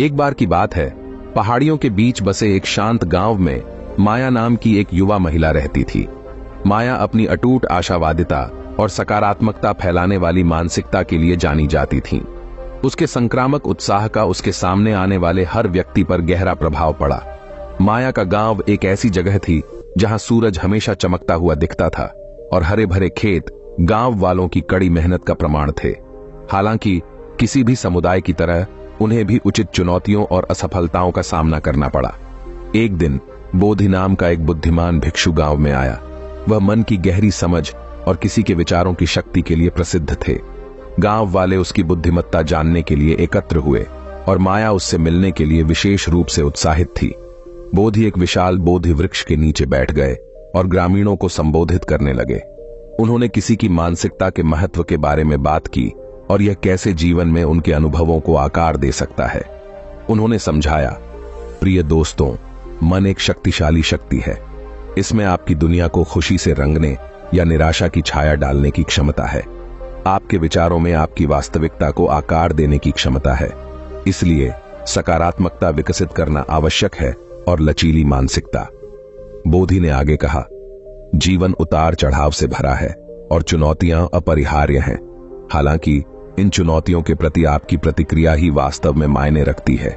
एक बार की बात है, पहाड़ियों के बीच बसे एक शांत गांव में माया नाम की एक युवा महिला रहती थी। माया अपनी अटूट आशावादिता और सकारात्मकता फैलाने वाली मानसिकता के लिए जानी जाती थी। उसके संक्रामक उत्साह का उसके सामने आने वाले हर व्यक्ति पर गहरा प्रभाव पड़ा। माया का गांव एक ऐसी जगह थी जहां सूरज हमेशा चमकता हुआ दिखता था और हरे भरे खेत गांव वालों की कड़ी मेहनत का प्रमाण थे। हालांकि किसी भी समुदाय की तरह उन्हें भी उचित चुनौतियों और असफलताओं का सामना करना पड़ा। एक दिन बोधि नाम का एक बुद्धिमान भिक्षु गांव में आया। वह मन की गहरी समझ और किसी के विचारों की शक्ति के लिए प्रसिद्ध थे। गांव वाले उसकी बुद्धिमत्ता जानने के लिए एकत्र हुए और माया उससे मिलने के लिए विशेष रूप से उत्साहित थी। बोधि एक विशाल बोधि वृक्ष के नीचे बैठ गए और ग्रामीणों को संबोधित करने लगे। उन्होंने किसी की मानसिकता के महत्व के बारे में बात की और यह कैसे जीवन में उनके अनुभवों को आकार दे सकता है। उन्होंने समझाया, प्रिय दोस्तों, मन एक शक्तिशाली शक्ति है। इसमें आपकी दुनिया को खुशी से रंगने या निराशा की छाया डालने की क्षमता है। आपके विचारों में आपकी वास्तविकता को आकार देने की क्षमता है। इसलिए सकारात्मकता विकसित करना आवश्यक है और लचीली मानसिकता। बोधि ने आगे कहा, जीवन उतार चढ़ाव से भरा है और चुनौतियां अपरिहार्य हैं। हालांकि इन चुनौतियों के प्रति आपकी प्रतिक्रिया ही वास्तव में मायने रखती है।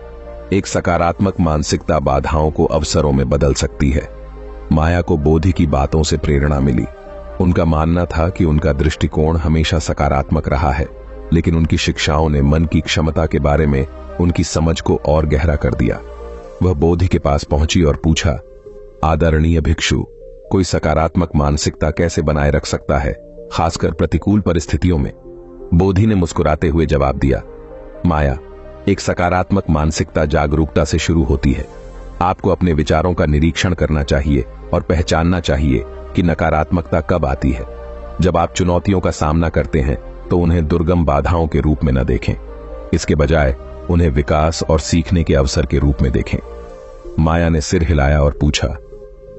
एक सकारात्मक मानसिकता बाधाओं को अवसरों में बदल सकती है। माया को बोधि की बातों से प्रेरणा मिली। उनका मानना था कि उनका दृष्टिकोण हमेशा सकारात्मक रहा है, लेकिन उनकी शिक्षाओं ने मन की क्षमता के बारे में उनकी समझ को और गहरा कर दिया। वह बोधि के पास पहुंची और पूछा, आदरणीय भिक्षु, कोई सकारात्मक मानसिकता कैसे बनाए रख सकता है, खासकर प्रतिकूल परिस्थितियों में? बोधि ने मुस्कुराते हुए जवाब दिया, माया, एक सकारात्मक मानसिकता जागरूकता से शुरू होती है। आपको अपने विचारों का निरीक्षण करना चाहिए और पहचानना चाहिए कि नकारात्मकता कब आती है। जब आप चुनौतियों का सामना करते हैं तो उन्हें दुर्गम बाधाओं के रूप में न देखें। इसके बजाय उन्हें विकास और सीखने के अवसर के रूप में देखें। माया ने सिर हिलाया और पूछा,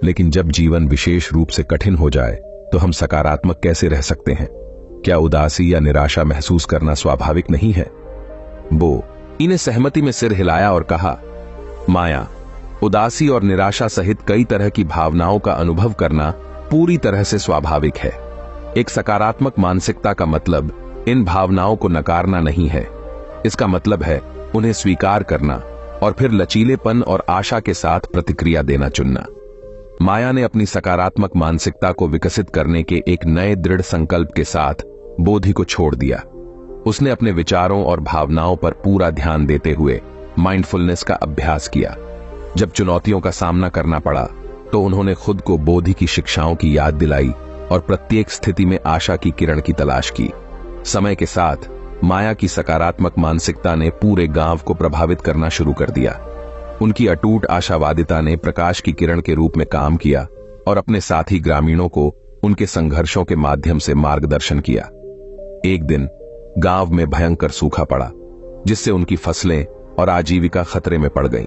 लेकिन जब जीवन विशेष रूप से कठिन हो जाए तो हम सकारात्मक कैसे रह सकते हैं? क्या उदासी या निराशा महसूस करना स्वाभाविक नहीं है? बोधि ने सहमति में सिर हिलाया और कहा, माया, उदासी और निराशा सहित कई तरह की भावनाओं का अनुभव करना पूरी तरह से स्वाभाविक है। एक सकारात्मक मानसिकता का मतलब इन भावनाओं को नकारना नहीं है। इसका मतलब है उन्हें स्वीकार करना और फिर लचीलेपन और आशा के साथ प्रतिक्रिया देना चुनना। माया ने अपनी सकारात्मक मानसिकता को विकसित करने के एक नए दृढ़ संकल्प के साथ बोधि को छोड़ दिया। उसने अपने विचारों और भावनाओं पर पूरा ध्यान देते हुए माइंडफुलनेस का अभ्यास किया। जब चुनौतियों का सामना करना पड़ा तो उन्होंने खुद को बोधि की शिक्षाओं की याद दिलाई और प्रत्येक स्थिति में आशा की किरण की तलाश की। समय के साथ माया की सकारात्मक मानसिकता ने पूरे गांव को प्रभावित करना शुरू कर दिया। उनकी अटूट आशावादिता ने प्रकाश की किरण के रूप में काम किया और अपने साथी ग्रामीणों को उनके संघर्षों के माध्यम से मार्गदर्शन किया। एक दिन गांव में भयंकर सूखा पड़ा, जिससे उनकी फसलें और आजीविका खतरे में पड़ गईं।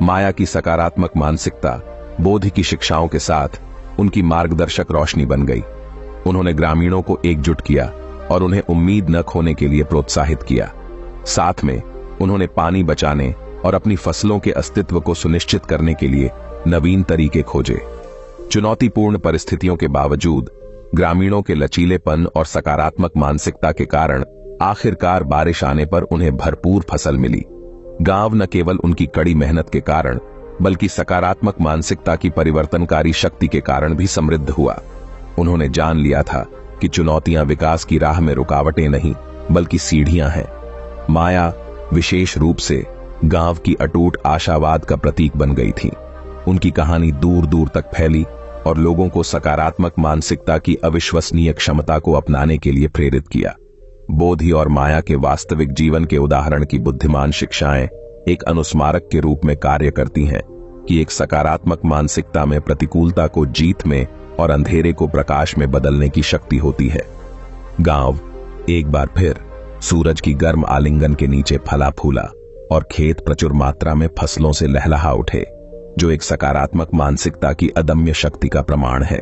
माया की सकारात्मक मानसिकता बोधि की शिक्षाओं के साथ उनकी मार्गदर्शक रोशनी बन गई। उन्होंने ग्रामीणों को एकजुट किया और उन्हें उम्मीद न खोने के लिए प्रोत्साहित किया। साथ में उन्होंने पानी बचाने और अपनी फसलों के अस्तित्व को सुनिश्चित करने के लिए नवीन तरीके खोजे। चुनौतीपूर्ण परिस्थितियों के बावजूद ग्रामीणों के लचीलेपन और सकारात्मक मानसिकता के कारण आखिरकार बारिश आने पर उन्हें भरपूर फसल मिली। गांव न केवल उनकी कड़ी मेहनत के कारण बल्कि सकारात्मक मानसिकता की परिवर्तनकारी शक्ति के कारण भी समृद्ध हुआ। उन्होंने जान लिया था कि चुनौतियां विकास की राह में रुकावटें नहीं बल्कि सीढ़ियां हैं। माया विशेष रूप से गांव की अटूट आशावाद का प्रतीक बन गई थी। उनकी कहानी दूर दूर तक फैली और लोगों को सकारात्मक मानसिकता की अविश्वसनीय क्षमता को अपनाने के लिए प्रेरित किया। बोधि और माया के वास्तविक जीवन के उदाहरण की बुद्धिमान शिक्षाएं एक अनुस्मारक के रूप में कार्य करती हैं कि एक सकारात्मक मानसिकता में प्रतिकूलता को जीत में और अंधेरे को प्रकाश में बदलने की शक्ति होती है। गांव एक बार फिर सूरज की गर्म आलिंगन के नीचे फला फूला और खेत प्रचुर मात्रा में फसलों से लहलहा उठे, जो एक सकारात्मक मानसिकता की अदम्य शक्ति का प्रमाण है।